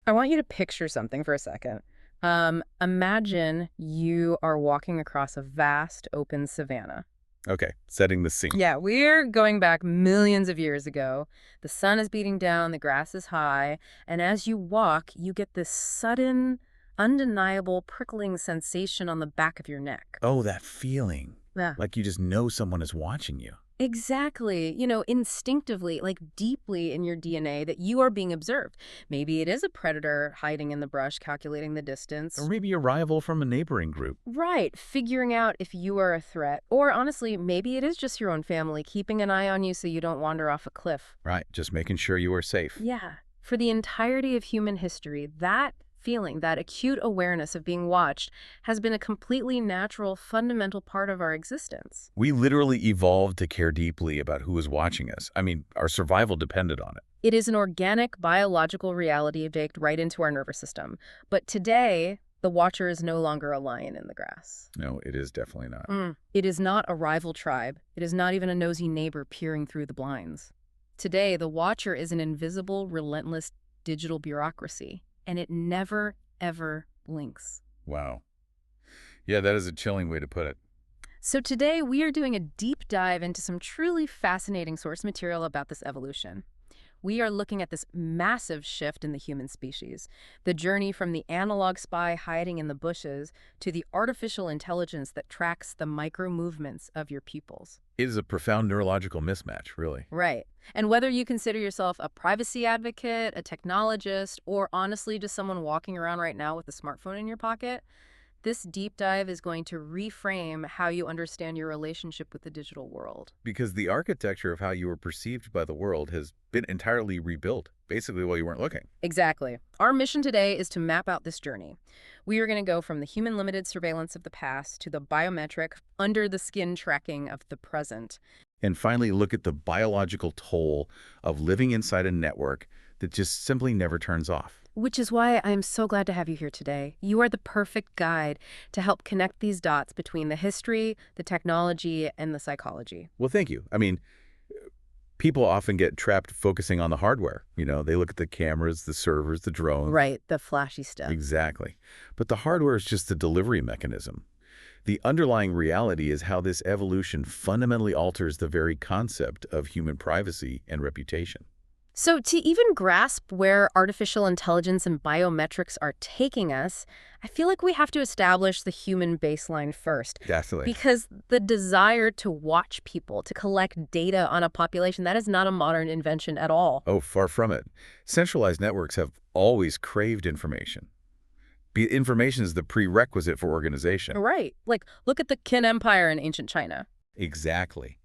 I want you to picture something for a second. Imagine you are walking across a vast open savanna. Okay, setting the scene. Yeah, we're going back millions of years ago. The sun is beating down, the grass is high, and as you walk, you get this sudden, undeniable prickling sensation on the back of your neck. Oh, that feeling. Yeah. Like you just know someone is watching you. Exactly. Instinctively, like deeply in your DNA, that you are being observed. Maybe it is a predator hiding in the brush, calculating the Or distance. maybe a rival from a neighboring group. Right, figuring out if you are a threat. Or honestly, maybe it is just your own family keeping an eye on you so you don't wander off a cliff. Right, just making sure you are safe. Yeah. For the entirety of human history, that feeling, that acute awareness of being watched, has been a completely natural, fundamental part of our existence. We literally evolved to care deeply about who is watching us. I mean, our survival depended on it. It is an organic, biological reality baked right into our nervous system. But today, the watcher is no longer a lion in the grass. No, it is definitely not. It is not a rival tribe. It is not even a nosy neighbor peering through the blinds. Today, the watcher is an invisible, relentless digital bureaucracy, and it never, ever blinks. Wow. Yeah, that is a chilling way to put it. So today, we are doing a deep dive into some truly fascinating source material about this evolution. We are looking at this massive shift in the human species, the journey from the analog spy hiding in the bushes to the artificial intelligence that tracks the micro movements of your pupils. It is a profound neurological mismatch, really. Right. And whether you consider yourself a privacy advocate, a technologist, or honestly just someone walking around right now with a smartphone in your pocket, this deep dive is going to reframe how you understand your relationship with the digital world. Because the architecture of how you were perceived by the world has been entirely rebuilt, basically while you weren't looking. Exactly. Our mission today is to map out this journey. We are going to go from the human-limited surveillance of the past to the biometric, under-the-skin tracking of the present. And finally, look at the biological toll of living inside a network that just simply never turns off. Which is why I'm so glad to have you here today. You are the perfect guide to help connect these dots between the history, the technology, and the psychology. Well, thank you. I mean, people often get trapped focusing on the hardware. They look at the cameras, the servers, the drones. Right, the flashy stuff. Exactly. But the hardware is just the delivery mechanism. The underlying reality is how this evolution fundamentally alters the very concept of human privacy and reputation. So to even grasp where artificial intelligence and biometrics are taking us, I feel like we have to establish the human baseline first. Definitely. Because the desire to watch people, to collect data on a population, that is not a modern invention at all. Oh, far from it. Centralized networks have always craved information. Information is the prerequisite for organization. Right. Like, look at the Qin Empire in ancient China. Exactly.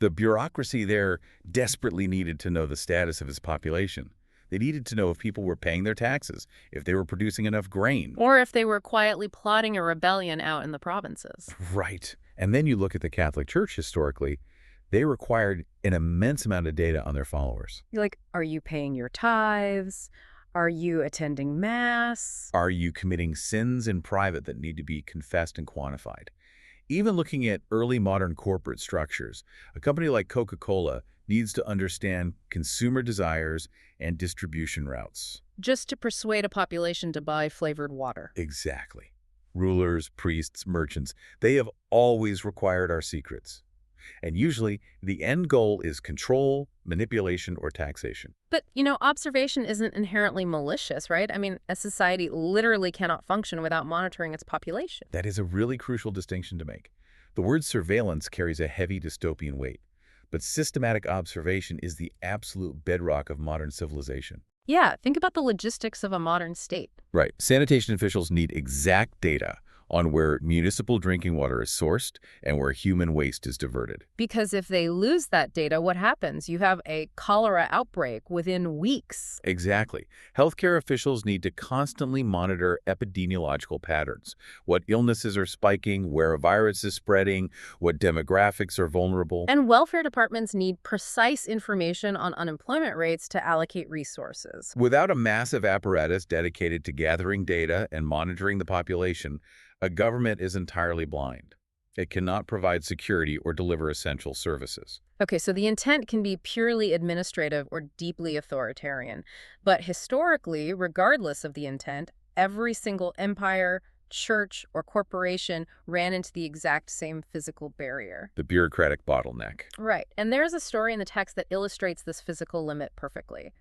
The bureaucracy there desperately needed to know the status of its population. They needed to know if people were paying their taxes, if they were producing enough grain. Or if they were quietly plotting a rebellion out in the provinces. Right. And then you look at the Catholic Church historically, they required an immense amount of data on their followers. You're like, are you paying your tithes? Are you attending Mass? Are you committing sins in private that need to be confessed and quantified? Even looking at early modern corporate structures, a company like Coca-Cola needs to understand consumer desires and distribution routes. Just to persuade a population to buy flavored water. Exactly. Rulers, priests, merchants, they have always required our secrets. And usually, the end goal is control, manipulation, or taxation. But, observation isn't inherently malicious, right? I mean, a society literally cannot function without monitoring its population. That is a really crucial distinction to make. The word surveillance carries a heavy dystopian weight, but systematic observation is the absolute bedrock of modern civilization. Yeah, think about the logistics of a modern state. Right. Sanitation officials need exact data on where municipal drinking water is sourced and where human waste is diverted. Because if they lose that data, what happens? You have a cholera outbreak within weeks. Exactly. Healthcare officials need to constantly monitor epidemiological patterns, what illnesses are spiking, where a virus is spreading, what demographics are vulnerable. And welfare departments need precise information on unemployment rates to allocate resources. Without a massive apparatus dedicated to gathering data and monitoring the population, a government is entirely blind. It cannot provide security or deliver essential services. Okay, so the intent can be purely administrative or deeply authoritarian. But historically, regardless of the intent, every single empire, church, or corporation ran into the exact same physical barrier. The bureaucratic bottleneck. Right, and there's a story in the text that illustrates this physical limit perfectly.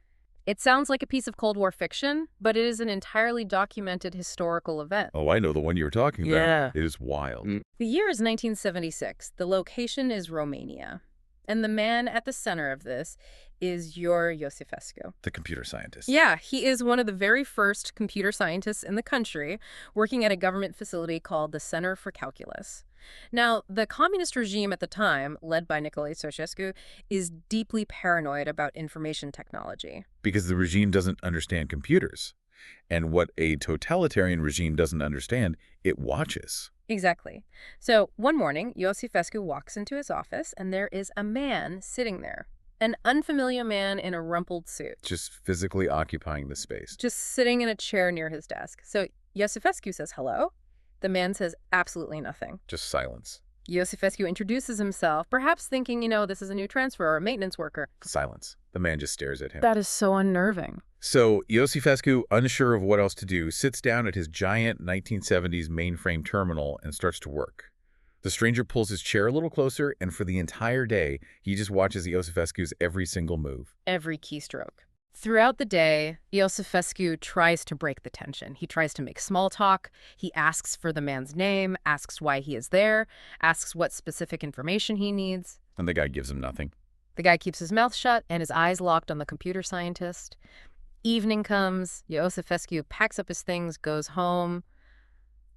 It sounds like a piece of Cold War fiction, but it is an entirely documented historical event. Oh, I know the one you were talking about. Yeah. It is wild. The year is 1976. The location is Romania. And the man at the center of this is Gheorghe Iosifescu. The computer scientist. Yeah, he is one of the very first computer scientists in the country working at a government facility called the Center for Calculus. Now, the communist regime at the time, led by Nicolae Ceausescu, is deeply paranoid about information technology. Because the regime doesn't understand computers. And what a totalitarian regime doesn't understand, it watches. Exactly. So one morning, Iosifescu walks into his office, and there is a man sitting there. An unfamiliar man in a rumpled suit. Just physically occupying the space. Just sitting in a chair near his desk. So Iosifescu says hello. The man says absolutely nothing. Just silence. Iosifescu introduces himself, perhaps thinking, this is a new transfer or a maintenance worker. Silence. The man just stares at him. That is so unnerving. So Iosifescu, unsure of what else to do, sits down at his giant 1970s mainframe terminal and starts to work. The stranger pulls his chair a little closer, and for the entire day, he just watches Iosifescu's every single move. Every keystroke. Throughout the day, Iosifescu tries to break the tension. He tries to make small talk. He asks for the man's name, asks why he is there, asks what specific information he needs. And the guy gives him nothing. The guy keeps his mouth shut and his eyes locked on the computer scientist. Evening comes. Iosifescu packs up his things, goes home.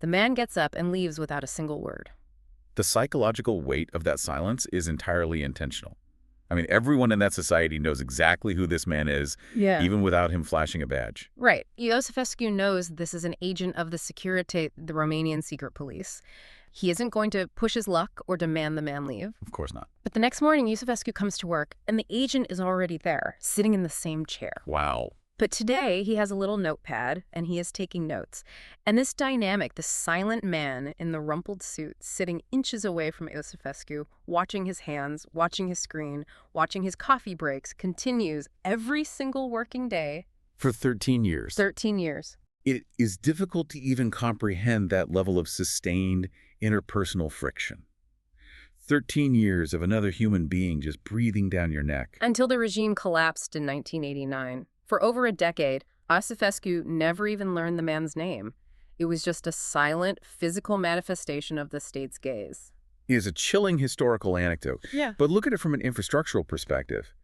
The man gets up and leaves without a single word. The psychological weight of that silence is entirely intentional. I mean, everyone in that society knows exactly who this man is, even without him flashing a badge. Right. Iosifescu knows this is an agent of the Securitate, the Romanian secret police. He isn't going to push his luck or demand the man leave. Of course not. But the next morning, Iosifescu comes to work, and the agent is already there, sitting in the same chair. Wow. But today, he has a little notepad, and he is taking notes. And this dynamic, this silent man in the rumpled suit, sitting inches away from Iosifescu, watching his hands, watching his screen, watching his coffee breaks, continues every single working day. For 13 years. 13 years. It is difficult to even comprehend that level of sustained interpersonal friction. 13 years of another human being just breathing down your neck. Until the regime collapsed in 1989. For over a decade, Iosifescu never even learned the man's name. It was just a silent, physical manifestation of the state's gaze. It is a chilling historical anecdote. Yeah. But look at it from an infrastructural perspective.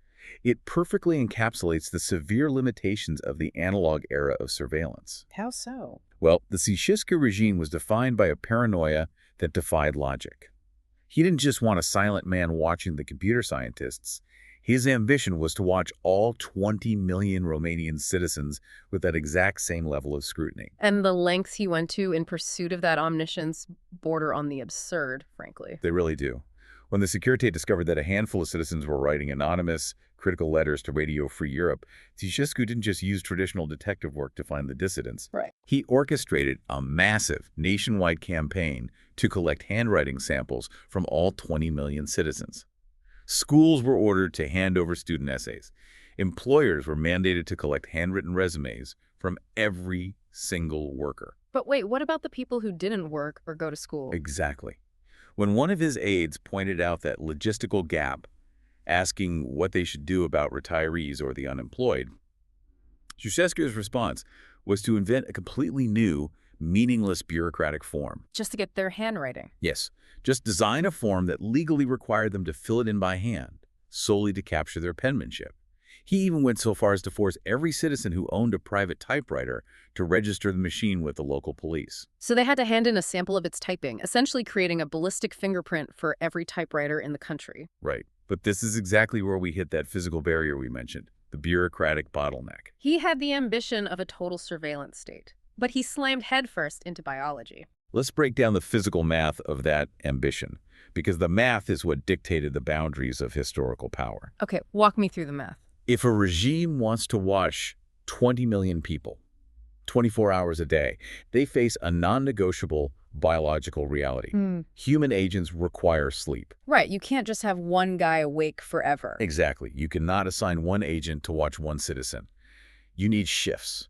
It perfectly encapsulates the severe limitations of the analog era of surveillance. How so? Well, the Ceausescu regime was defined by a paranoia that defied logic. He didn't just want a silent man watching the computer scientists. His ambition was to watch all 20 million Romanian citizens with that exact same level of scrutiny. And the lengths he went to in pursuit of that omniscience border on the absurd, frankly. They really do. When the Securitate discovered that a handful of citizens were writing anonymous, critical letters to Radio Free Europe, Ceausescu didn't just use traditional detective work to find the dissidents. Right. He orchestrated a massive nationwide campaign to collect handwriting samples from all 20 million citizens. Schools were ordered to hand over student essays. Employers were mandated to collect handwritten resumes from every single worker. But wait, what about the people who didn't work or go to school? Exactly. When one of his aides pointed out that logistical gap, asking what they should do about retirees or the unemployed, Ceausescu's response was to invent a completely new, meaningless bureaucratic form. Just to get their handwriting. Yes, just design a form that legally required them to fill it in by hand, solely to capture their penmanship. He even went so far as to force every citizen who owned a private typewriter to register the machine with the local police. So they had to hand in a sample of its typing, essentially creating a ballistic fingerprint for every typewriter in the country. Right. But this is exactly where we hit that physical barrier we mentioned, the bureaucratic bottleneck. He had the ambition of a total surveillance state, but he slammed headfirst into biology. Let's break down the physical math of that ambition, because the math is what dictated the boundaries of historical power. Okay, walk me through the math. If a regime wants to watch 20 million people, 24 hours a day, they face a non-negotiable, biological reality. Hmm. Human agents require sleep. Right, you can't just have one guy awake forever. Exactly. You cannot assign one agent to watch one citizen. You need shifts.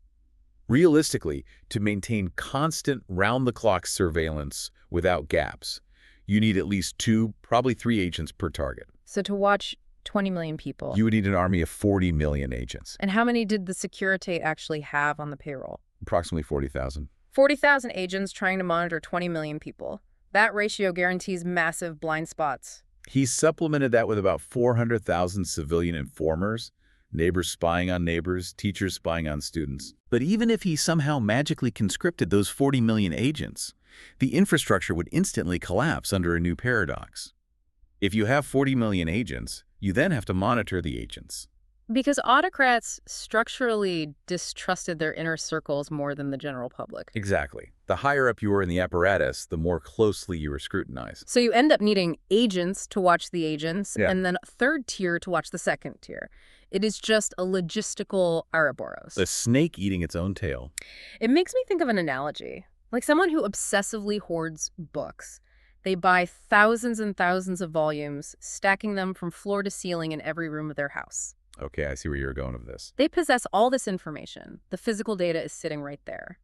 Realistically, to maintain constant round-the-clock surveillance without gaps, you need at least 2, probably 3 agents per target. So to watch 20 million people. You would need an army of 40 million agents, And how many did the Securitate actually have on the payroll? approximately 40,000. 40,000 agents trying to monitor 20 million people. That ratio guarantees massive blind spots. He supplemented that with about 400,000 civilian informers, neighbors spying on neighbors, teachers spying on students. But even if he somehow magically conscripted those 40 million agents, the infrastructure would instantly collapse under a new paradox. If you have 40 million agents, you then have to monitor the agents. Because autocrats structurally distrusted their inner circles more than the general public. Exactly. The higher up you were in the apparatus, the more closely you were scrutinized. So you end up needing agents to watch the agents, Yeah. and then a third tier to watch the second tier. It is just a logistical Ouroboros. The snake eating its own tail. It makes me think of an analogy. Like someone who obsessively hoards books. They buy thousands and thousands of volumes, stacking them from floor to ceiling in every room of their house. Okay, I see where you're going with this. They possess all this information. The physical data is sitting right there.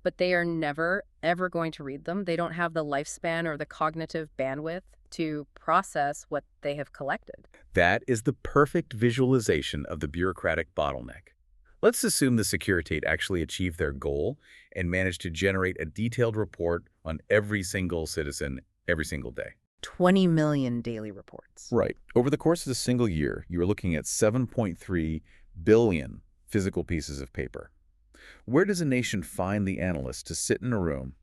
But they are never, ever going to read them. They don't have the lifespan or the cognitive bandwidth to process what they have collected. That is the perfect visualization of the bureaucratic bottleneck. Let's assume the Securitate actually achieved their goal and managed to generate a detailed report on every single citizen every single day. 20 million daily reports. Right. Over the course of a single year, you are looking at 7.3 billion physical pieces of paper. Where does a nation find the analysts to sit in a room,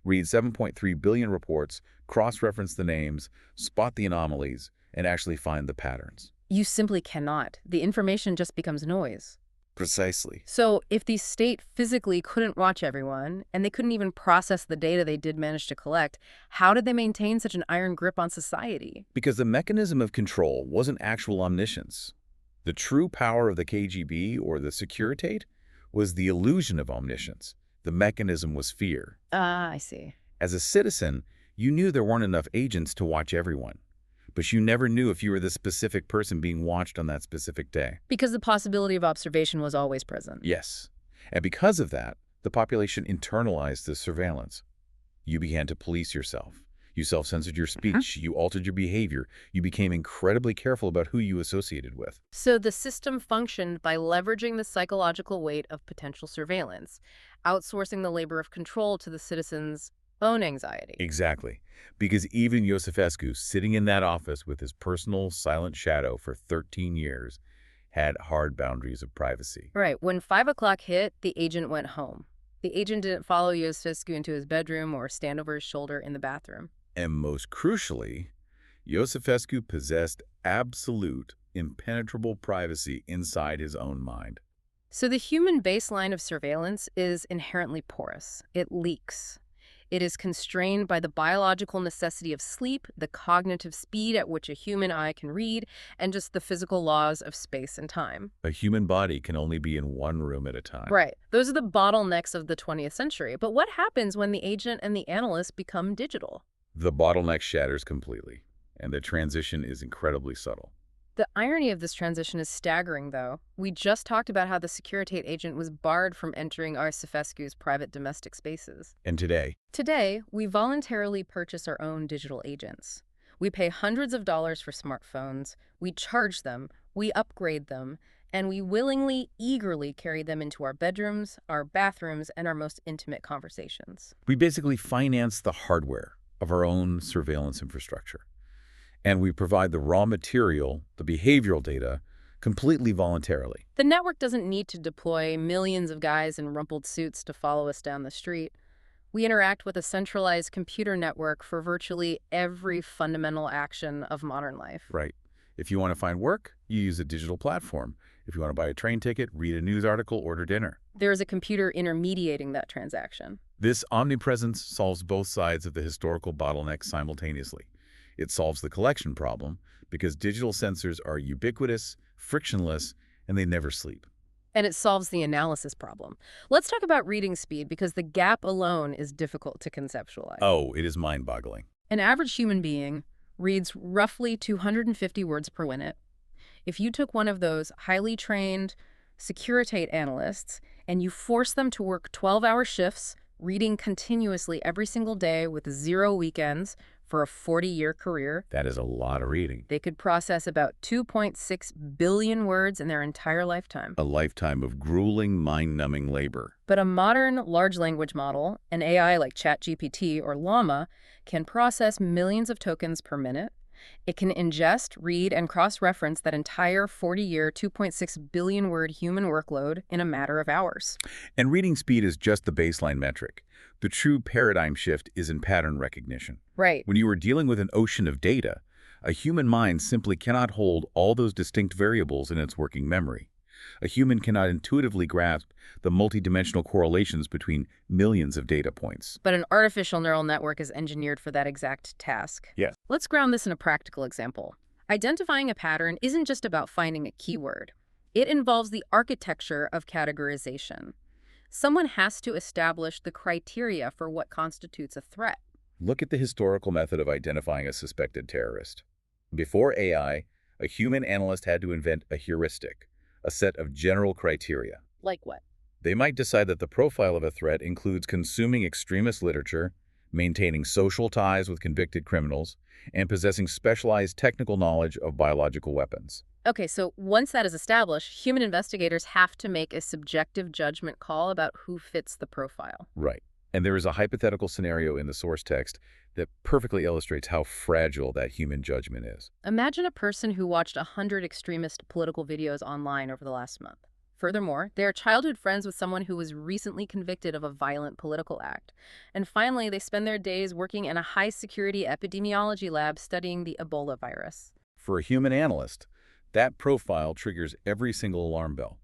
read 7.3 billion reports, cross-reference the names, spot the anomalies, and actually find the patterns? You simply cannot. The information just becomes noise. Precisely. So if the state physically couldn't watch everyone, and they couldn't even process the data they did manage to collect, how did they maintain such an iron grip on society? Because the mechanism of control wasn't actual omniscience. The true power of the KGB or the Securitate was the illusion of omniscience. The mechanism was fear. Ah, I see. As a citizen, you knew there weren't enough agents to watch everyone, but you never knew if you were the specific person being watched on that specific day. Because the possibility of observation was always present. Yes. And because of that, the population internalized the surveillance. You began to police yourself. You self-censored your speech. You altered your behavior. You became incredibly careful about who you associated with. So the system functioned by leveraging the psychological weight of potential surveillance, outsourcing the labor of control to the citizens' own anxiety. Exactly. Because even Iosifescu, sitting in that office with his personal silent shadow for 13 years, had hard boundaries of privacy. Right. When 5 o'clock hit, the agent went home. The agent didn't follow Iosifescu into his bedroom or stand over his shoulder in the bathroom. And most crucially, Iosifescu possessed absolute, impenetrable privacy inside his own mind. So the human baseline of surveillance is inherently porous. It leaks. It is constrained by the biological necessity of sleep, the cognitive speed at which a human eye can read, and just the physical laws of space and time. A human body can only be in one room at a time. Right. Those are the bottlenecks of the 20th century. But what happens when the agent and the analyst become digital? The bottleneck shatters completely, and the transition is incredibly subtle. The irony of this transition is staggering, though. We just talked about how the Securitate agent was barred from entering Iosifescu's private domestic spaces. And today, Today, we voluntarily purchase our own digital agents. We pay hundreds of dollars for smartphones, we charge them, we upgrade them, and we willingly, eagerly carry them into our bedrooms, our bathrooms, and our most intimate conversations. we basically finance the hardware of our own surveillance infrastructure. And we provide the raw material, the behavioral data, completely voluntarily. The network doesn't need to deploy millions of guys in rumpled suits to follow us down the street. We interact with a centralized computer network for virtually every fundamental action of modern life. Right. If you want to find work, you use a digital platform. If you want to buy a train ticket, read a news article, order dinner. There is a computer intermediating that transaction. This omnipresence solves both sides of the historical bottleneck simultaneously. It solves the collection problem because digital sensors are ubiquitous, frictionless, and they never sleep. And it solves the analysis problem. Let's talk about reading speed because the gap alone is difficult to conceptualize. Oh, it is mind-boggling. An average human being reads roughly 250 words per minute. If you took one of those highly trained Securitate analysts and you forced them to work 12-hour shifts, reading continuously every single day with 0 weekends for a 40-year career, That is a lot of reading. they could process about 2.6 billion words in their entire lifetime. A lifetime of grueling, mind-numbing labor. But a modern large language model, an AI like ChatGPT or Llama, can process millions of tokens per minute. It can ingest, read, and cross-reference that entire 40-year, 2.6 billion word human workload in a matter of hours. And reading speed is just the baseline metric. The true paradigm shift is in pattern recognition. Right. When you are dealing with an ocean of data, a human mind simply cannot hold all those distinct variables in its working memory. A human cannot intuitively grasp the multidimensional correlations between millions of data points. But an artificial neural network is engineered for that exact task. Yes. Let's ground this in a practical example. Identifying a pattern isn't just about finding a keyword. It involves the architecture of categorization. Someone has to establish the criteria for what constitutes a threat. Look at the historical method of identifying a suspected terrorist. Before AI, a human analyst had to invent a heuristic, a set of general criteria. Like what? They might decide that the profile of a threat includes consuming extremist literature, maintaining social ties with convicted criminals, and possessing specialized technical knowledge of biological weapons. Okay, so once that is established, human investigators have to make a subjective judgment call about who fits the profile. Right. And there is a hypothetical scenario in the source text that perfectly illustrates how fragile that human judgment is. Imagine a person who watched 100 extremist political videos online over the last month. Furthermore, they are childhood friends with someone who was recently convicted of a violent political act. And finally, they spend their days working in a high-security epidemiology lab studying the Ebola virus. For a human analyst, that profile triggers every single alarm bell.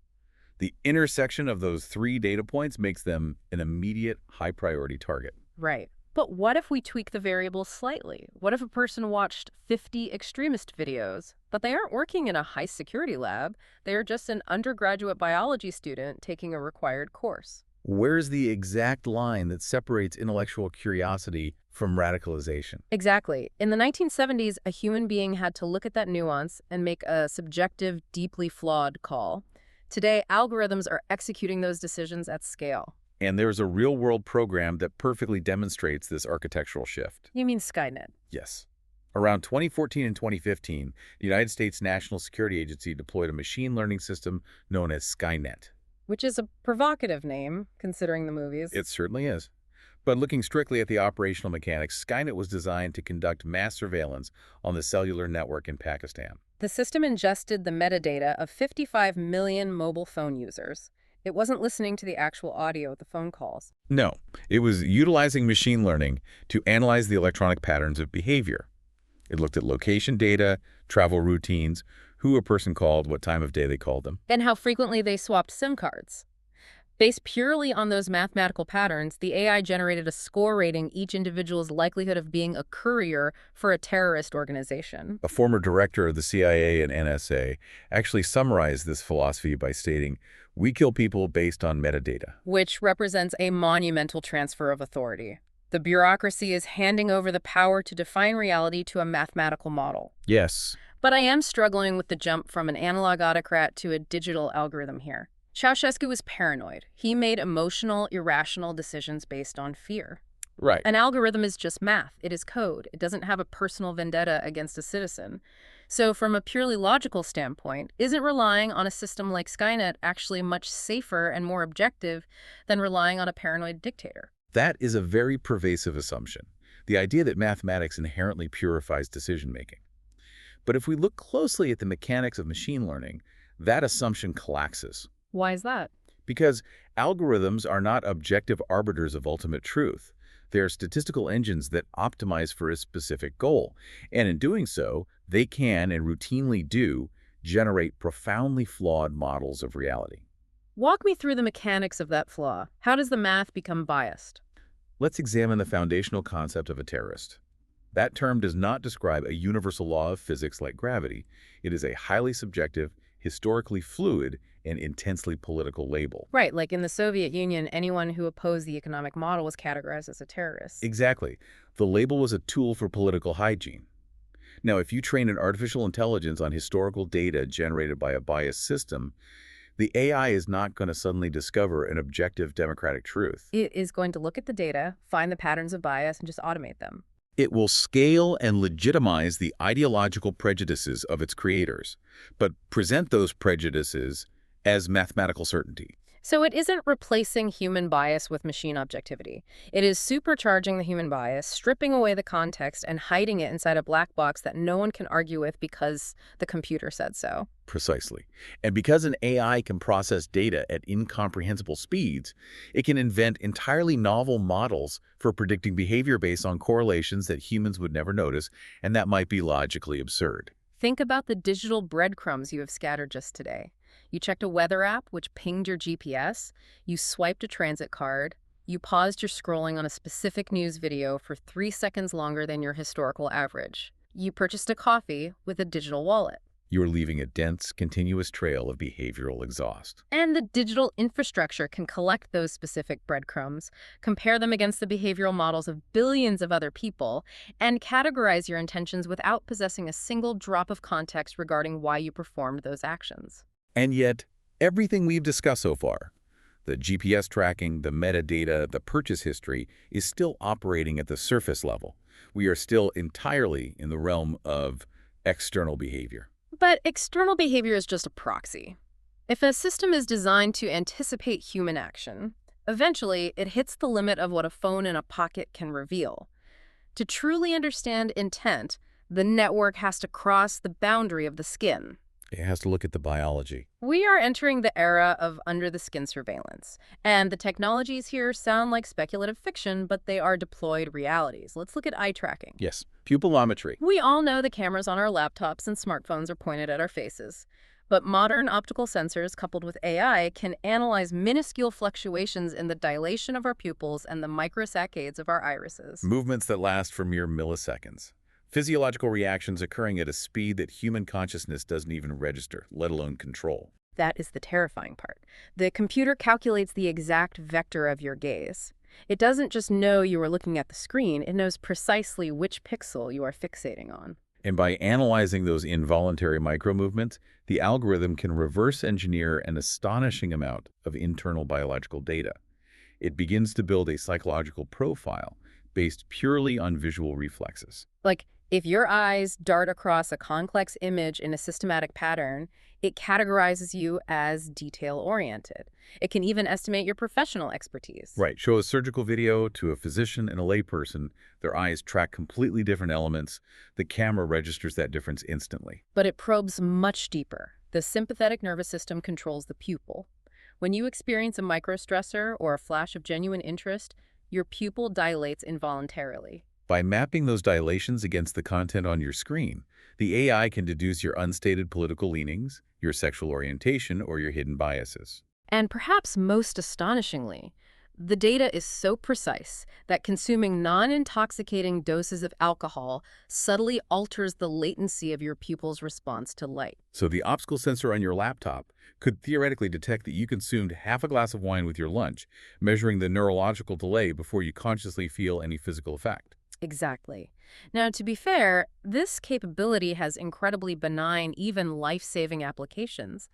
The intersection of those 3 data points makes them an immediate high-priority target. Right. But what if we tweak the variables slightly? What if a person watched 50 extremist videos, but they aren't working in a high-security lab? They are just an undergraduate biology student taking a required course. Where's the exact line that separates intellectual curiosity from radicalization? Exactly. In the 1970s, a human being had to look at that nuance and make a subjective, deeply flawed call. Today, algorithms are executing those decisions at scale. And there's a real-world program that perfectly demonstrates this architectural shift. You mean Skynet? Yes. Around 2014 and 2015, the United States National Security Agency deployed a machine learning system known as Skynet. Which is a provocative name, considering the movies. It certainly is. But looking strictly at the operational mechanics, Skynet was designed to conduct mass surveillance on the cellular network in Pakistan. The system ingested the metadata of 55 million mobile phone users. It wasn't listening to the actual audio of the phone calls. No, it was utilizing machine learning to analyze the electronic patterns of behavior. It looked at location data, travel routines, who a person called, what time of day they called them. And how frequently they swapped SIM cards. Based purely on those mathematical patterns, the AI generated a score rating each individual's likelihood of being a courier for a terrorist organization. A former director of the CIA and NSA actually summarized this philosophy by stating, "We kill people based on metadata." Which represents a monumental transfer of authority. The bureaucracy is handing over the power to define reality to a mathematical model. Yes. But I am struggling with the jump from an analog autocrat to a digital algorithm here. Ceausescu was paranoid. He made emotional, irrational decisions based on fear. Right. An algorithm is just math. It is code. It doesn't have a personal vendetta against a citizen. So from a purely logical standpoint, isn't relying on a system like Skynet actually much safer and more objective than relying on a paranoid dictator? That is a very pervasive assumption, the idea that mathematics inherently purifies decision-making. But if we look closely at the mechanics of machine learning, that assumption collapses. Why is that? Because algorithms are not objective arbiters of ultimate truth. They are statistical engines that optimize for a specific goal. And in doing so, they can, and routinely do, generate profoundly flawed models of reality. Walk me through the mechanics of that flaw. How does the math become biased? Let's examine the foundational concept of a terrorist. That term does not describe a universal law of physics like gravity. It is a highly subjective, historically fluid, and intensely political label. Right, like in the Soviet Union, anyone who opposed the economic model was categorized as a terrorist. Exactly. The label was a tool for political hygiene. Now, if you train an artificial intelligence on historical data generated by a biased system, the AI is not going to suddenly discover an objective democratic truth. It is going to look at the data, find the patterns of bias, and just automate them. It will scale and legitimize the ideological prejudices of its creators, but present those prejudices as mathematical certainty. So it isn't replacing human bias with machine objectivity. It is supercharging the human bias, stripping away the context, and hiding it inside a black box that no one can argue with because the computer said so. Precisely. And because an AI can process data at incomprehensible speeds, it can invent entirely novel models for predicting behavior based on correlations that humans would never notice, and that might be logically absurd. Think about the digital breadcrumbs you have scattered just today. You checked a weather app, which pinged your GPS. You swiped a transit card. You paused your scrolling on a specific news video for 3 seconds longer than your historical average. You purchased a coffee with a digital wallet. You're leaving a dense, continuous trail of behavioral exhaust. And the digital infrastructure can collect those specific breadcrumbs, compare them against the behavioral models of billions of other people, and categorize your intentions without possessing a single drop of context regarding why you performed those actions. And yet, everything we've discussed so far, the GPS tracking, the metadata, the purchase history, is still operating at the surface level. We are still entirely in the realm of external behavior. But external behavior is just a proxy. If a system is designed to anticipate human action, eventually it hits the limit of what a phone in a pocket can reveal. To truly understand intent, the network has to cross the boundary of the skin. It has to look at the biology. We are entering the era of under-the-skin surveillance, and the technologies here sound like speculative fiction, but they are deployed realities. Let's look at eye tracking. Yes, pupillometry. We all know the cameras on our laptops and smartphones are pointed at our faces, but modern optical sensors coupled with AI can analyze minuscule fluctuations in the dilation of our pupils and the microsaccades of our irises. Movements that last for mere milliseconds. Physiological reactions occurring at a speed that human consciousness doesn't even register, let alone control. That is the terrifying part. The computer calculates the exact vector of your gaze. It doesn't just know you are looking at the screen, it knows precisely which pixel you are fixating on. And by analyzing those involuntary micromovements, the algorithm can reverse engineer an astonishing amount of internal biological data. It begins to build a psychological profile based purely on visual reflexes. Like, if your eyes dart across a complex image in a systematic pattern, it categorizes you as detail-oriented. It can even estimate your professional expertise. Right. Show a surgical video to a physician and a layperson. Their eyes track completely different elements. The camera registers that difference instantly. But it probes much deeper. The sympathetic nervous system controls the pupil. When you experience a microstressor or a flash of genuine interest, your pupil dilates involuntarily. By mapping those dilations against the content on your screen, the AI can deduce your unstated political leanings, your sexual orientation, or your hidden biases. And perhaps most astonishingly, the data is so precise that consuming non-intoxicating doses of alcohol subtly alters the latency of your pupil's response to light. So the optical sensor on your laptop could theoretically detect that you consumed half a glass of wine with your lunch, measuring the neurological delay before you consciously feel any physical effect. Exactly. Now, to be fair, this capability has incredibly benign, even life-saving applications.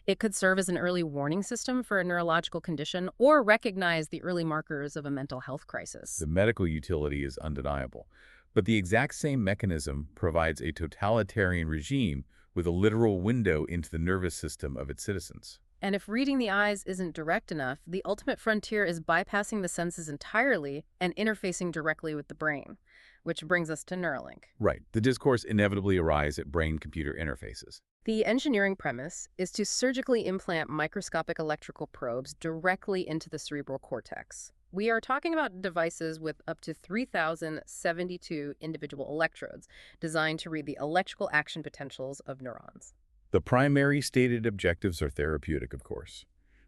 It could serve as an early warning system for a neurological condition or recognize the early markers of a mental health crisis. The medical utility is undeniable, but the exact same mechanism provides a totalitarian regime with a literal window into the nervous system of its citizens. And if reading the eyes isn't direct enough, the ultimate frontier is bypassing the senses entirely and interfacing directly with the brain, which brings us to Neuralink. Right. The discourse inevitably arises at brain-computer interfaces. The engineering premise is to surgically implant microscopic electrical probes directly into the cerebral cortex. We are talking about devices with up to 3,072 individual electrodes designed to read the electrical action potentials of neurons. The primary stated objectives are therapeutic, of course,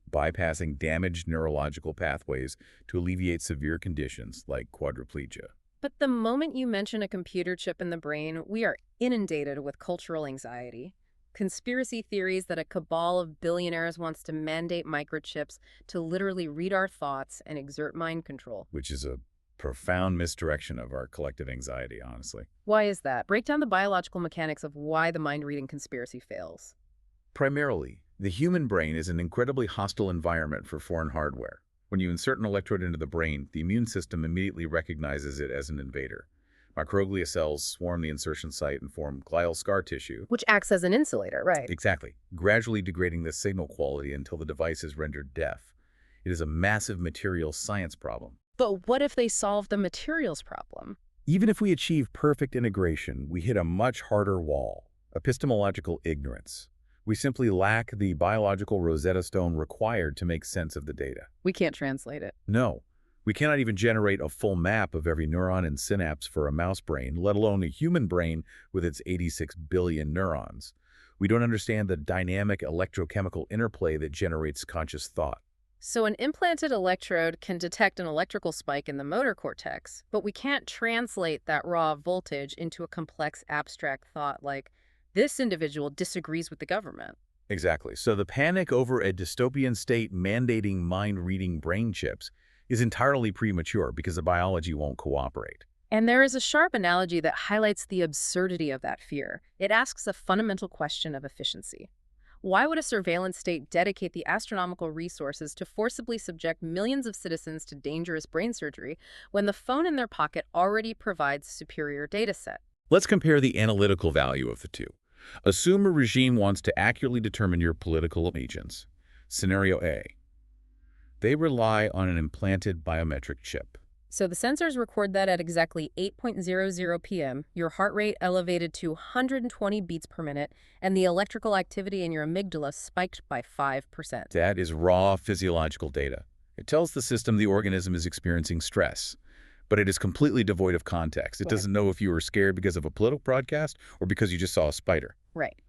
bypassing damaged neurological pathways to alleviate severe conditions like quadriplegia. But the moment you mention a computer chip in the brain, we are inundated with cultural anxiety. Conspiracy theories that a cabal of billionaires wants to mandate microchips to literally read our thoughts and exert mind control. Which is a profound misdirection of our collective anxiety, honestly. Why is that? Break down the biological mechanics of why the mind-reading conspiracy fails. Primarily, the human brain is an incredibly hostile environment for foreign hardware. When you insert an electrode into the brain, the immune system immediately recognizes it as an invader. Microglia cells swarm the insertion site and form glial scar tissue. Which acts as an insulator, right? Exactly, gradually degrading the signal quality until the device is rendered deaf. It is a massive material science problem. But what if they solve the materials problem? Even if we achieve perfect integration, we hit a much harder wall: epistemological ignorance. We simply lack the biological Rosetta Stone required to make sense of the data. We can't translate it. No, we cannot even generate a full map of every neuron and synapse for a mouse brain, let alone a human brain with its 86 billion neurons. We don't understand the dynamic electrochemical interplay that generates conscious thought. So an implanted electrode can detect an electrical spike in the motor cortex, but we can't translate that raw voltage into a complex abstract thought like, this individual disagrees with the government. Exactly. So the panic over a dystopian state mandating mind-reading brain chips is entirely premature because the biology won't cooperate. And there is a sharp analogy that highlights the absurdity of that fear. It asks a fundamental question of efficiency. Why would a surveillance state dedicate the astronomical resources to forcibly subject millions of citizens to dangerous brain surgery when the phone in their pocket already provides a superior data set? Let's compare the analytical value of the two. Assume a regime wants to accurately determine your political allegiance. Scenario A. They rely on an implanted biometric chip. So the sensors record that at exactly 8:00 p.m., your heart rate elevated to 120 beats per minute, and the electrical activity in your amygdala spiked by 5%. That is raw physiological data. It tells the system the organism is experiencing stress, but it is completely devoid of context. It doesn't know if you were scared because of a political broadcast or because you just saw a spider. Right.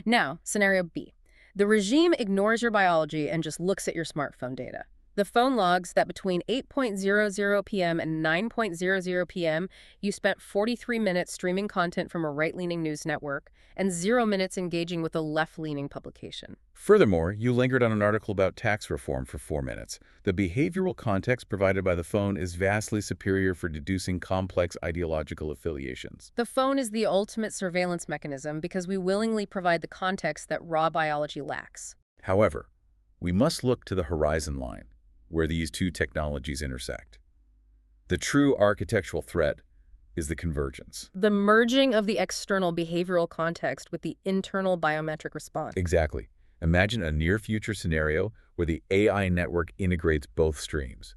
Now, scenario B. The regime ignores your biology and just looks at your smartphone data. The phone logs that between 8:00 p.m. and 9:00 p.m., you spent 43 minutes streaming content from a right-leaning news network and 0 minutes engaging with a left-leaning publication. Furthermore, you lingered on an article about tax reform for 4 minutes. The behavioral context provided by the phone is vastly superior for deducing complex ideological affiliations. The phone is the ultimate surveillance mechanism because we willingly provide the context that raw biology lacks. However, we must look to the horizon line, where these two technologies intersect. The true architectural threat is the convergence. The merging of the external behavioral context with the internal biometric response. Exactly. Imagine a near-future scenario where the AI network integrates both streams.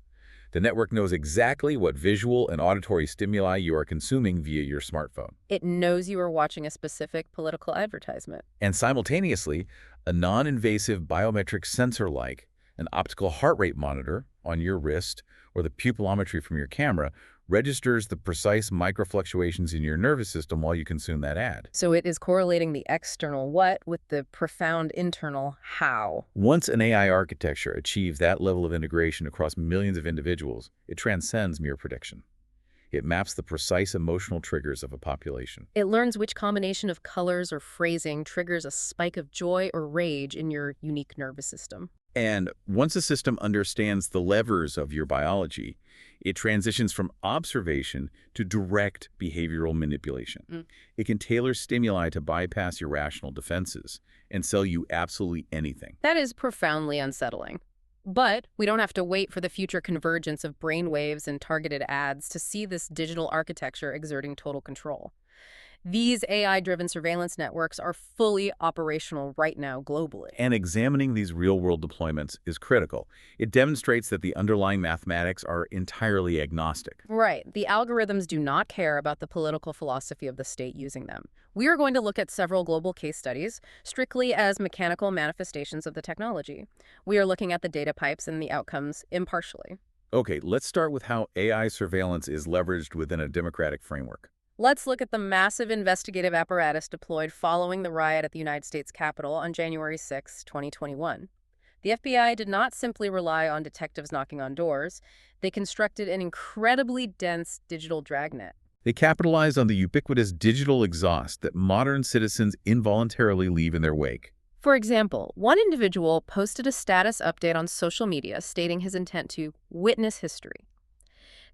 The network knows exactly what visual and auditory stimuli you are consuming via your smartphone. It knows you are watching a specific political advertisement. And simultaneously, a non-invasive biometric sensor like an optical heart rate monitor on your wrist or the pupillometry from your camera registers the precise microfluctuations in your nervous system while you consume that ad. So it is correlating the external what with the profound internal how. Once an AI architecture achieves that level of integration across millions of individuals, it transcends mere prediction. It maps the precise emotional triggers of a population. It learns which combination of colors or phrasing triggers a spike of joy or rage in your unique nervous system. And once a system understands the levers of your biology, it transitions from observation to direct behavioral manipulation. It can tailor stimuli to bypass your rational defenses and sell you absolutely anything. That is profoundly unsettling. But we don't have to wait for the future convergence of brainwaves and targeted ads to see this digital architecture exerting total control. These AI-driven surveillance networks are fully operational right now globally. And examining these real-world deployments is critical. It demonstrates that the underlying mathematics are entirely agnostic. Right. The algorithms do not care about the political philosophy of the state using them. We are going to look at several global case studies, strictly as mechanical manifestations of the technology. We are looking at the data pipes and the outcomes impartially. Okay, let's start with how AI surveillance is leveraged within a democratic framework. Let's look at the massive investigative apparatus deployed following the riot at the United States Capitol on January 6, 2021. The FBI did not simply rely on detectives knocking on doors. They constructed an incredibly dense digital dragnet. They capitalized on the ubiquitous digital exhaust that modern citizens involuntarily leave in their wake. For example, one individual posted a status update on social media stating his intent to witness history.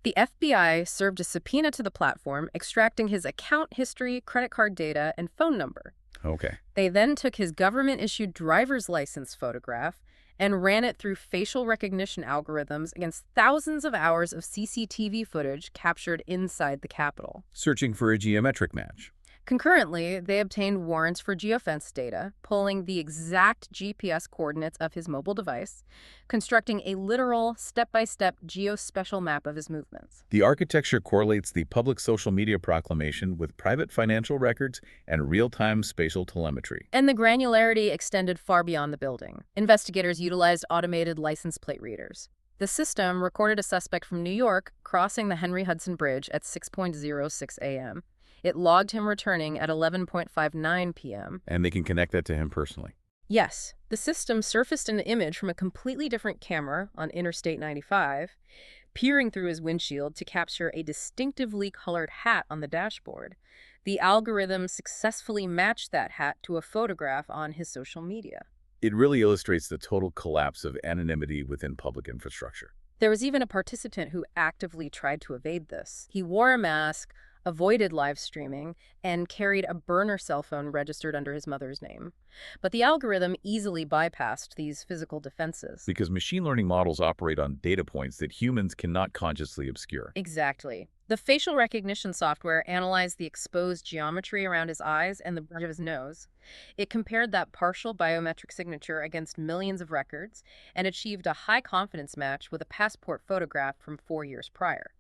The FBI served a subpoena to the platform, extracting his account history, credit card data, and phone number. Okay. They then took his government-issued driver's license photograph and ran it through facial recognition algorithms against thousands of hours of CCTV footage captured inside the Capitol. Searching for a geometric match. Concurrently, they obtained warrants for geofence data, pulling the exact GPS coordinates of his mobile device, constructing a literal, step-by-step geospatial map of his movements. The architecture correlates the public social media proclamation with private financial records and real-time spatial telemetry. And the granularity extended far beyond the building. Investigators utilized automated license plate readers. The system recorded a suspect from New York crossing the Henry Hudson Bridge at 6:06 a.m. It logged him returning at 11:59 p.m. And they can connect that to him personally. Yes, the system surfaced an image from a completely different camera on Interstate 95, peering through his windshield to capture a distinctively colored hat on the dashboard. The algorithm successfully matched that hat to a photograph on his social media. It really illustrates the total collapse of anonymity within public infrastructure. There was even a participant who actively tried to evade this. He wore a mask, avoided live streaming, and carried a burner cell phone registered under his mother's name. But the algorithm easily bypassed these physical defenses. Because machine learning models operate on data points that humans cannot consciously obscure. Exactly. The facial recognition software analyzed the exposed geometry around his eyes and the bridge of his nose. It compared that partial biometric signature against millions of records and achieved a high-confidence match with a passport photograph from 4 years prior.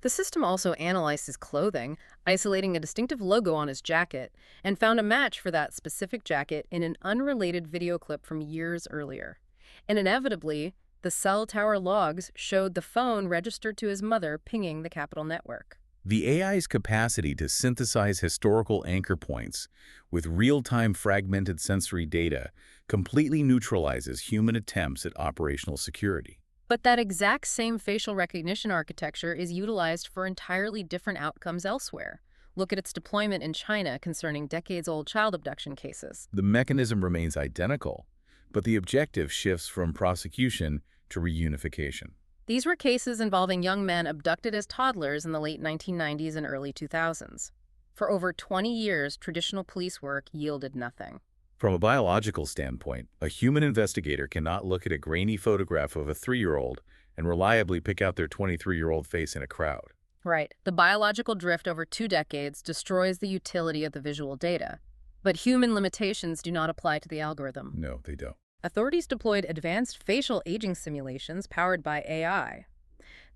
The system also analyzed his clothing, isolating a distinctive logo on his jacket, and found a match for that specific jacket in an unrelated video clip from years earlier. And inevitably, the cell tower logs showed the phone registered to his mother pinging the Capitol network. The AI's capacity to synthesize historical anchor points with real-time fragmented sensory data completely neutralizes human attempts at operational security. But that exact same facial recognition architecture is utilized for entirely different outcomes elsewhere. Look at its deployment in China concerning decades-old child abduction cases. The mechanism remains identical, but the objective shifts from prosecution to reunification. These were cases involving young men abducted as toddlers in the late 1990s and early 2000s. For over 20 years, traditional police work yielded nothing. From a biological standpoint, a human investigator cannot look at a grainy photograph of a 3-year-old and reliably pick out their 23-year-old face in a crowd. Right. The biological drift over 2 decades destroys the utility of the visual data. But human limitations do not apply to the algorithm. No, they don't. Authorities deployed advanced facial aging simulations powered by AI.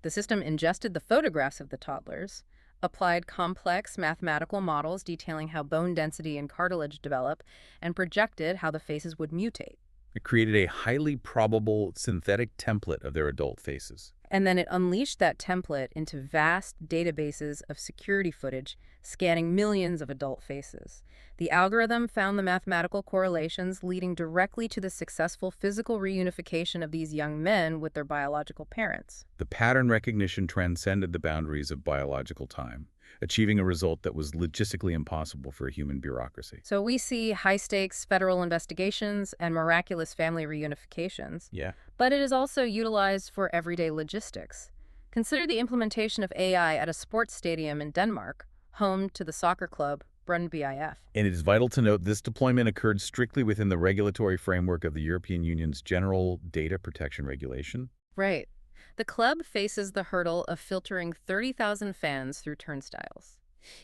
The system ingested the photographs of the toddlers, applied complex mathematical models detailing how bone density and cartilage develop, and projected how the faces would mutate. It created a highly probable synthetic template of their adult faces. And then it unleashed that template into vast databases of security footage, scanning millions of adult faces. The algorithm found the mathematical correlations leading directly to the successful physical reunification of these young men with their biological parents. The pattern recognition transcended the boundaries of biological time, achieving a result that was logistically impossible for a human bureaucracy. So we see high-stakes federal investigations and miraculous family reunifications. Yeah. But it is also utilized for everyday logistics. Consider the implementation of AI at a sports stadium in Denmark, home to the soccer club Brøndby IF. And it is vital to note this deployment occurred strictly within the regulatory framework of the European Union's General Data Protection Regulation. Right. The club faces the hurdle of filtering 30,000 fans through turnstiles.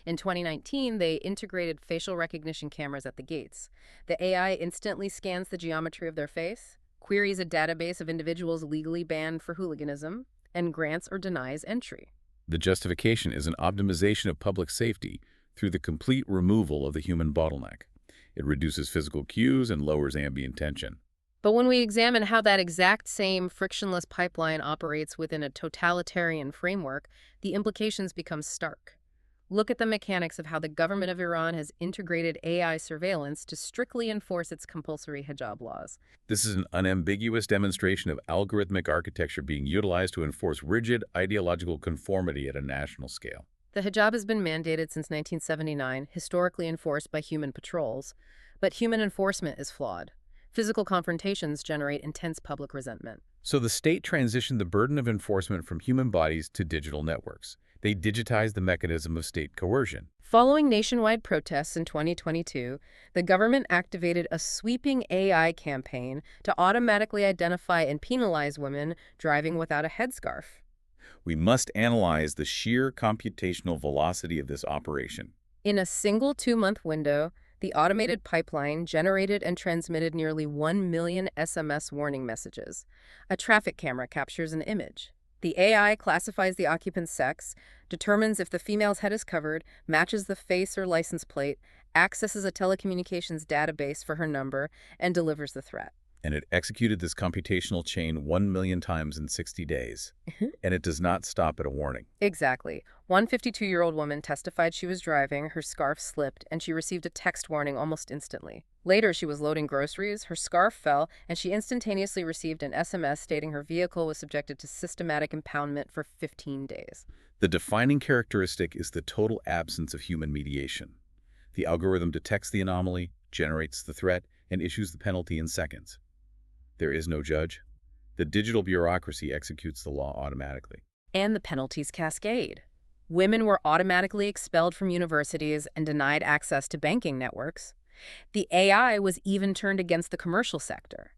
In 2019, they integrated facial recognition cameras at the gates. The AI instantly scans the geometry of their face, queries a database of individuals legally banned for hooliganism, and grants or denies entry. The justification is an optimization of public safety through the complete removal of the human bottleneck. It reduces physical cues and lowers ambient tension. But when we examine how that exact same frictionless pipeline operates within a totalitarian framework, the implications become stark. Look at the mechanics of how the government of Iran has integrated AI surveillance to strictly enforce its compulsory hijab laws. This is an unambiguous demonstration of algorithmic architecture being utilized to enforce rigid ideological conformity at a national scale. The hijab has been mandated since 1979, historically enforced by human patrols, but human enforcement is flawed. Physical confrontations generate intense public resentment. So the state transitioned the burden of enforcement from human bodies to digital networks. They digitized the mechanism of state coercion. Following nationwide protests in 2022, the government activated a sweeping AI campaign to automatically identify and penalize women driving without a headscarf. We must analyze the sheer computational velocity of this operation. In a single 2-month window, the automated pipeline generated and transmitted nearly 1 million SMS warning messages. A traffic camera captures an image. The AI classifies the occupant's sex, determines if the female's head is covered, matches the face or license plate, accesses a telecommunications database for her number, and delivers the threat. And it executed this computational chain 1 million times in 60 days. And it does not stop at a warning. Exactly. One 52-year-old woman testified she was driving, her scarf slipped, and she received a text warning almost instantly. Later, she was loading groceries, her scarf fell, and she instantaneously received an SMS stating her vehicle was subjected to systematic impoundment for 15 days. The defining characteristic is the total absence of human mediation. The algorithm detects the anomaly, generates the threat, and issues the penalty in seconds. There is no judge. The digital bureaucracy executes the law automatically. And the penalties cascade. Women were automatically expelled from universities and denied access to banking networks. The AI was even turned against the commercial sector.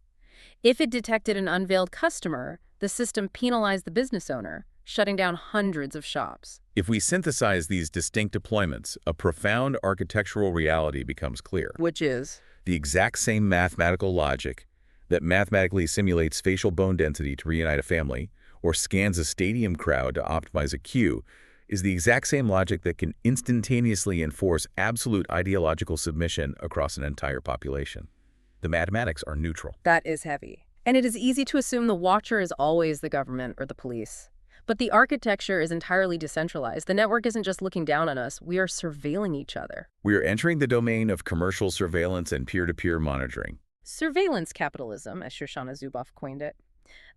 If it detected an unveiled customer, the system penalized the business owner, shutting down hundreds of shops. If we synthesize these distinct deployments, a profound architectural reality becomes clear. Which is? The exact same mathematical logic that mathematically simulates facial bone density to reunite a family, or scans a stadium crowd to optimize a queue, is the exact same logic that can instantaneously enforce absolute ideological submission across an entire population. The mathematics are neutral. That is heavy. And it is easy to assume the watcher is always the government or the police. But the architecture is entirely decentralized. The network isn't just looking down on us, we are surveilling each other. We are entering the domain of commercial surveillance and peer-to-peer monitoring. Surveillance capitalism, as Shoshana Zuboff coined it.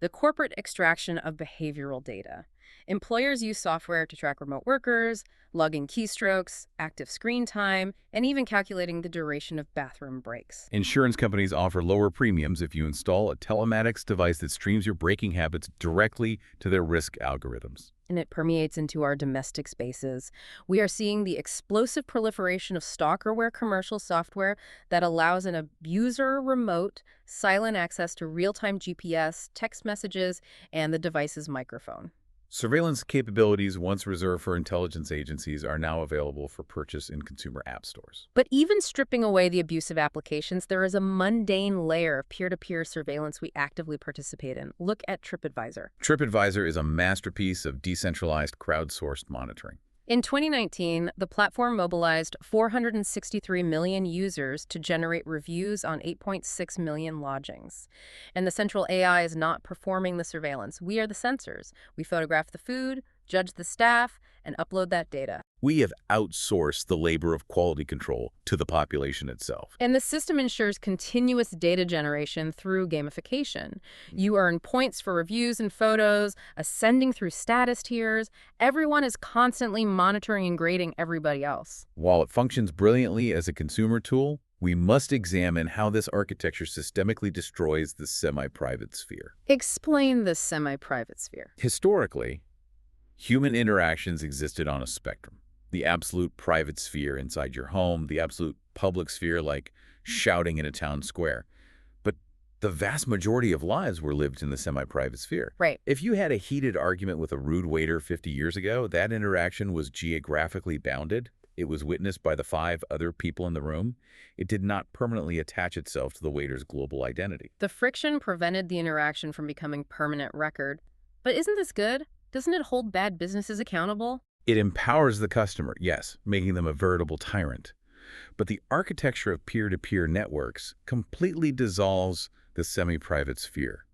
The corporate extraction of behavioral data. Employers use software to track remote workers, logging keystrokes, active screen time, and even calculating the duration of bathroom breaks. Insurance companies offer lower premiums if you install a telematics device that streams your braking habits directly to their risk algorithms. And it permeates into our domestic spaces. We are seeing the explosive proliferation of stalkerware commercial software that allows an abuser remote, silent access to real-time GPS, text messages, and the device's microphone. Surveillance capabilities once reserved for intelligence agencies are now available for purchase in consumer app stores. But even stripping away the abusive applications, there is a mundane layer of peer-to-peer surveillance we actively participate in. Look at TripAdvisor. TripAdvisor is a masterpiece of decentralized, crowdsourced monitoring. In 2019, the platform mobilized 463 million users to generate reviews on 8.6 million lodgings. And the central AI is not performing the surveillance. We are the sensors. We photograph the food, judge the staff, and upload that data. We have outsourced the labor of quality control to the population itself. And the system ensures continuous data generation through gamification. You earn points for reviews and photos, ascending through status tiers. Everyone is constantly monitoring and grading everybody else. While it functions brilliantly as a consumer tool, we must examine how this architecture systemically destroys the semi-private sphere. Explain the semi-private sphere. Historically, human interactions existed on a spectrum. The absolute private sphere inside your home, the absolute public sphere like shouting in a town square. But the vast majority of lives were lived in the semi-private sphere. Right. If you had a heated argument with a rude waiter 50 years ago, that interaction was geographically bounded. It was witnessed by the 5 other people in the room. It did not permanently attach itself to the waiter's global identity. The friction prevented the interaction from becoming permanent record. But isn't this good? Doesn't it hold bad businesses accountable? It empowers the customer, yes, making them a veritable tyrant. But the architecture of peer-to-peer networks completely dissolves the semi-private sphere.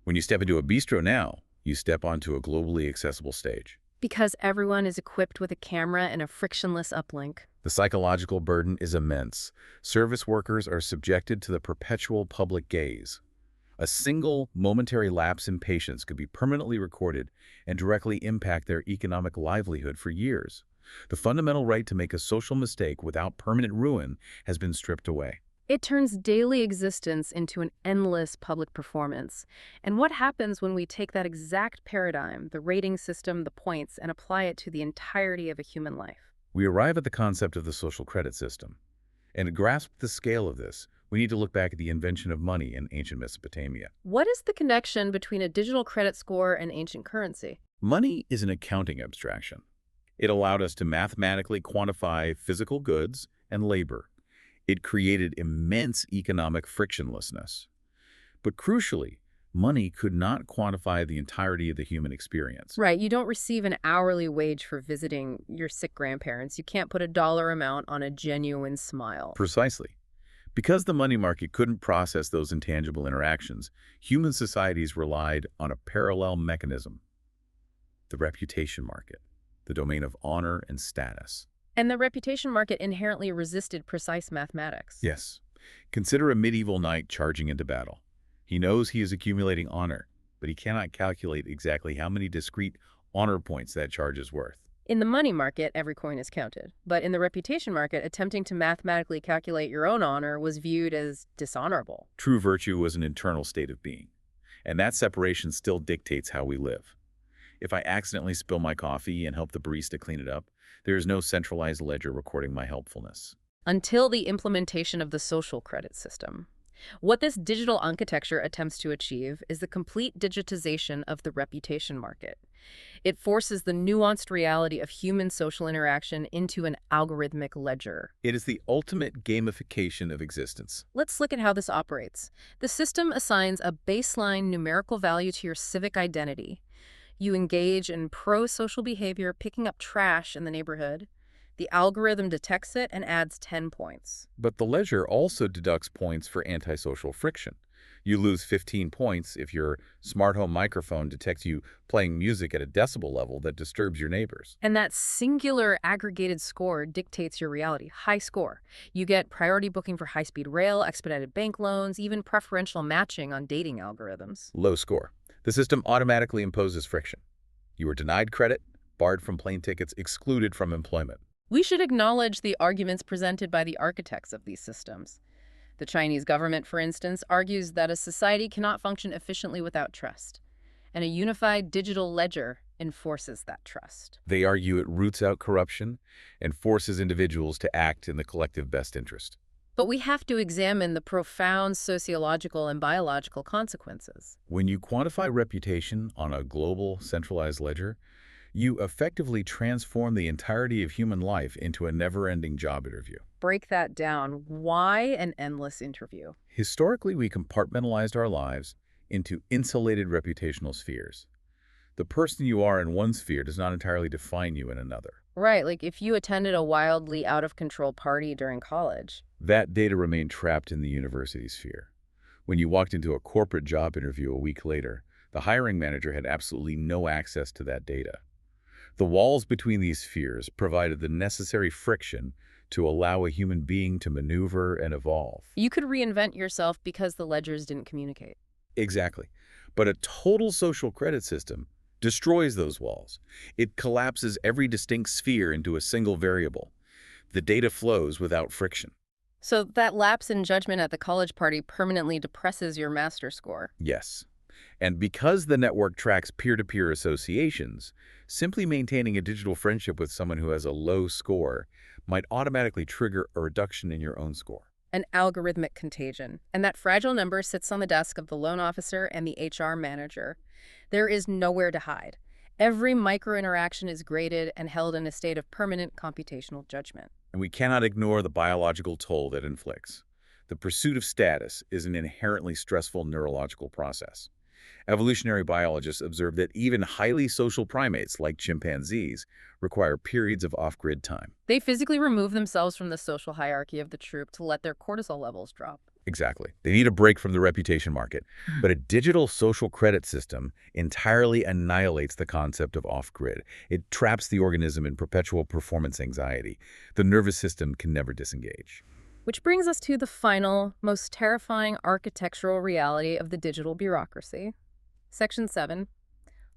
When you step into a bistro now, you step onto a globally accessible stage. Because everyone is equipped with a camera and a frictionless uplink. The psychological burden is immense. Service workers are subjected to the perpetual public gaze. A single momentary lapse in patience could be permanently recorded and directly impact their economic livelihood for years. The fundamental right to make a social mistake without permanent ruin has been stripped away. It turns daily existence into an endless public performance. And what happens when we take that exact paradigm, the rating system, the points, and apply it to the entirety of a human life? We arrive at the concept of the social credit system. And to grasp the scale of this, we need to look back at the invention of money in ancient Mesopotamia. What is the connection between a digital credit score and ancient currency? Money is an accounting abstraction. It allowed us to mathematically quantify physical goods and labor. It created immense economic frictionlessness. But crucially, money could not quantify the entirety of the human experience. Right, you don't receive an hourly wage for visiting your sick grandparents. You can't put a dollar amount on a genuine smile. Precisely. Because the money market couldn't process those intangible interactions, human societies relied on a parallel mechanism: the reputation market, the domain of honor and status. And the reputation market inherently resisted precise mathematics. Yes. Consider a medieval knight charging into battle. He knows he is accumulating honor, but he cannot calculate exactly how many discrete honor points that charge is worth. In the money market, every coin is counted. But in the reputation market, attempting to mathematically calculate your own honor was viewed as dishonorable. True virtue was an internal state of being, and that separation still dictates how we live. If I accidentally spill my coffee and help the barista clean it up, there is no centralized ledger recording my helpfulness. Until the implementation of the social credit system. What this digital architecture attempts to achieve is the complete digitization of the reputation market. It forces the nuanced reality of human social interaction into an algorithmic ledger. It is the ultimate gamification of existence. Let's look at how this operates. The system assigns a baseline numerical value to your civic identity. You engage in pro-social behavior, picking up trash in the neighborhood. The algorithm detects it and adds 10 points. But the ledger also deducts points for antisocial friction. You lose 15 points if your smart home microphone detects you playing music at a decibel level that disturbs your neighbors. And that singular aggregated score dictates your reality. High score. You get priority booking for high-speed rail, expedited bank loans, even preferential matching on dating algorithms. Low score. The system automatically imposes friction. You are denied credit, barred from plane tickets, excluded from employment. We should acknowledge the arguments presented by the architects of these systems. The Chinese government, for instance, argues that a society cannot function efficiently without trust, and a unified digital ledger enforces that trust. They argue it roots out corruption and forces individuals to act in the collective best interest. But we have to examine the profound sociological and biological consequences. When you quantify reputation on a global, centralized ledger, you effectively transform the entirety of human life into a never-ending job interview. Break that down. Why an endless interview? Historically, we compartmentalized our lives into insulated reputational spheres. The person you are in one sphere does not entirely define you in another. Right, like if you attended a wildly out-of-control party during college. That data remained trapped in the university sphere. When you walked into a corporate job interview a week later, the hiring manager had absolutely no access to that data. The walls between these spheres provided the necessary friction to allow a human being to maneuver and evolve. You could reinvent yourself because the ledgers didn't communicate. Exactly. But a total social credit system destroys those walls. It collapses every distinct sphere into a single variable. The data flows without friction. So that lapse in judgment at the college party permanently depresses your master score. Yes. And because the network tracks peer-to-peer associations, simply maintaining a digital friendship with someone who has a low score might automatically trigger a reduction in your own score. An algorithmic contagion. And that fragile number sits on the desk of the loan officer and the HR manager. There is nowhere to hide. Every micro-interaction is graded and held in a state of permanent computational judgment. And we cannot ignore the biological toll that inflicts. The pursuit of status is an inherently stressful neurological process. Evolutionary biologists observe that even highly social primates, like chimpanzees, require periods of off-grid time. They physically remove themselves from the social hierarchy of the troop to let their cortisol levels drop. Exactly. They need a break from the reputation market. But a digital social credit system entirely annihilates the concept of off-grid. It traps the organism in perpetual performance anxiety. The nervous system can never disengage. Which brings us to the final, most terrifying architectural reality of the digital bureaucracy. Section 7,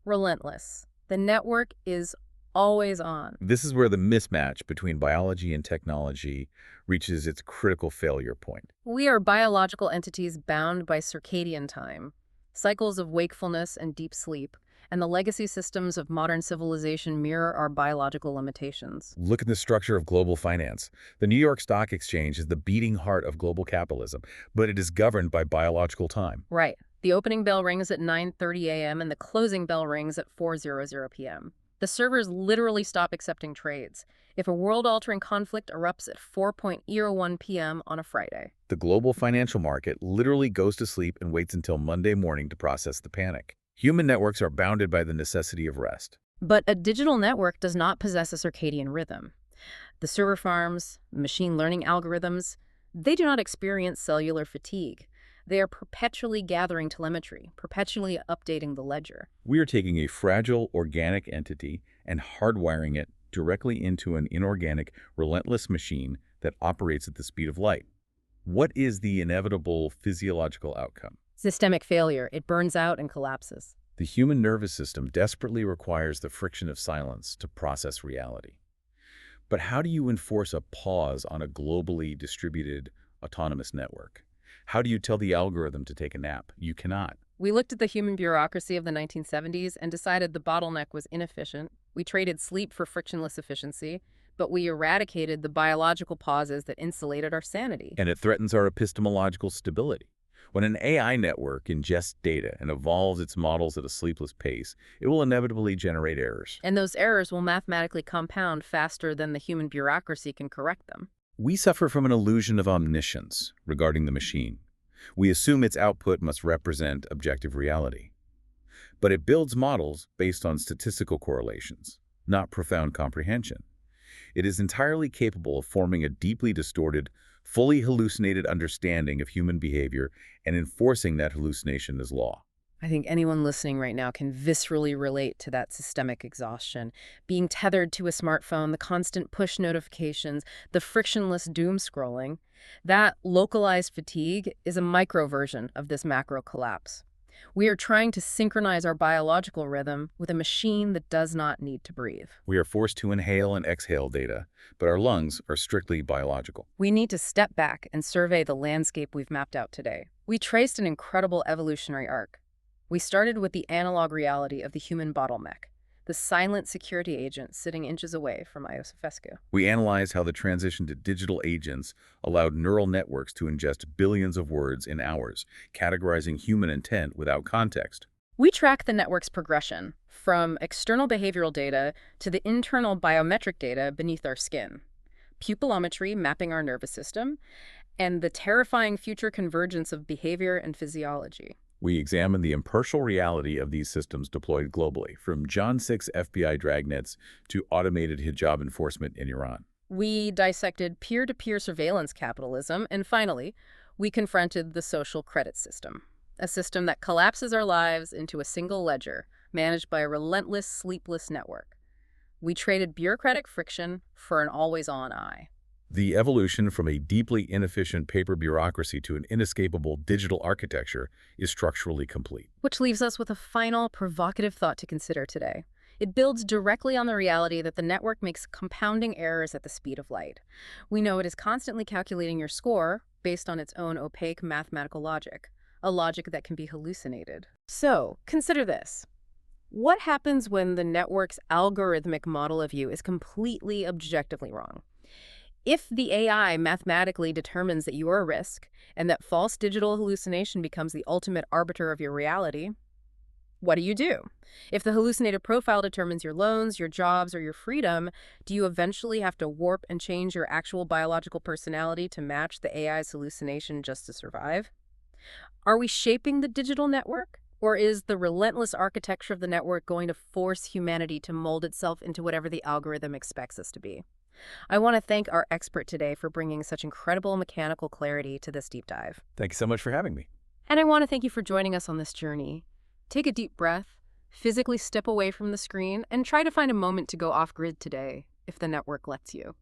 Relentless. The network is always on. This is where the mismatch between biology and technology reaches its critical failure point. We are biological entities bound by circadian time, cycles of wakefulness and deep sleep, and the legacy systems of modern civilization mirror our biological limitations. Look at the structure of global finance. The New York Stock Exchange is the beating heart of global capitalism, but it is governed by biological time. Right. The opening bell rings at 9:30 a.m. and the closing bell rings at 4:00 p.m. The servers literally stop accepting trades if a world-altering conflict erupts at 4:01 p.m. on a Friday. The global financial market literally goes to sleep and waits until Monday morning to process the panic. Human networks are bounded by the necessity of rest. But a digital network does not possess a circadian rhythm. The server farms, machine learning algorithms, they do not experience cellular fatigue. They are perpetually gathering telemetry, perpetually updating the ledger. We are taking a fragile, organic entity and hardwiring it directly into an inorganic, relentless machine that operates at the speed of light. What is the inevitable physiological outcome? Systemic failure. It burns out and collapses. The human nervous system desperately requires the friction of silence to process reality. But how do you enforce a pause on a globally distributed, autonomous network? How do you tell the algorithm to take a nap? You cannot. We looked at the human bureaucracy of the 1970s and decided the bottleneck was inefficient. We traded sleep for frictionless efficiency, but we eradicated the biological pauses that insulated our sanity. And it threatens our epistemological stability. When an AI network ingests data and evolves its models at a sleepless pace, it will inevitably generate errors. And those errors will mathematically compound faster than the human bureaucracy can correct them. We suffer from an illusion of omniscience regarding the machine. We assume its output must represent objective reality. But it builds models based on statistical correlations, not profound comprehension. It is entirely capable of forming a deeply distorted, fully hallucinated understanding of human behavior and enforcing that hallucination as law. I think anyone listening right now can viscerally relate to that systemic exhaustion. Being tethered to a smartphone, the constant push notifications, the frictionless doom scrolling. That localized fatigue is a micro version of this macro collapse. We are trying to synchronize our biological rhythm with a machine that does not need to breathe. We are forced to inhale and exhale data, but our lungs are strictly biological. We need to step back and survey the landscape we've mapped out today. We traced an incredible evolutionary arc. We started with the analog reality of the human bottleneck, the silent security agent sitting inches away from Iosifescu. We analyzed how the transition to digital agents allowed neural networks to ingest billions of words in hours, categorizing human intent without context. We track the network's progression, from external behavioral data to the internal biometric data beneath our skin, pupillometry mapping our nervous system, and the terrifying future convergence of behavior and physiology. We examine the impartial reality of these systems deployed globally, from John 6 FBI dragnets to automated hijab enforcement in Iran. We dissected peer-to-peer surveillance capitalism, and finally, we confronted the social credit system, a system that collapses our lives into a single ledger, managed by a relentless, sleepless network. We traded bureaucratic friction for an always-on eye. The evolution from a deeply inefficient paper bureaucracy to an inescapable digital architecture is structurally complete. Which leaves us with a final, provocative thought to consider today. It builds directly on the reality that the network makes compounding errors at the speed of light. We know it is constantly calculating your score based on its own opaque mathematical logic, a logic that can be hallucinated. So, consider this. What happens when the network's algorithmic model of you is completely objectively wrong? If the AI mathematically determines that you are a risk, and that false digital hallucination becomes the ultimate arbiter of your reality, what do you do? If the hallucinated profile determines your loans, your jobs, or your freedom, do you eventually have to warp and change your actual biological personality to match the AI's hallucination just to survive? Are we shaping the digital network? Or is the relentless architecture of the network going to force humanity to mold itself into whatever the algorithm expects us to be? I want to thank our expert today for bringing such incredible mechanical clarity to this deep dive. Thank you so much for having me. And I want to thank you for joining us on this journey. Take a deep breath, physically step away from the screen, and try to find a moment to go off-grid today, if the network lets you.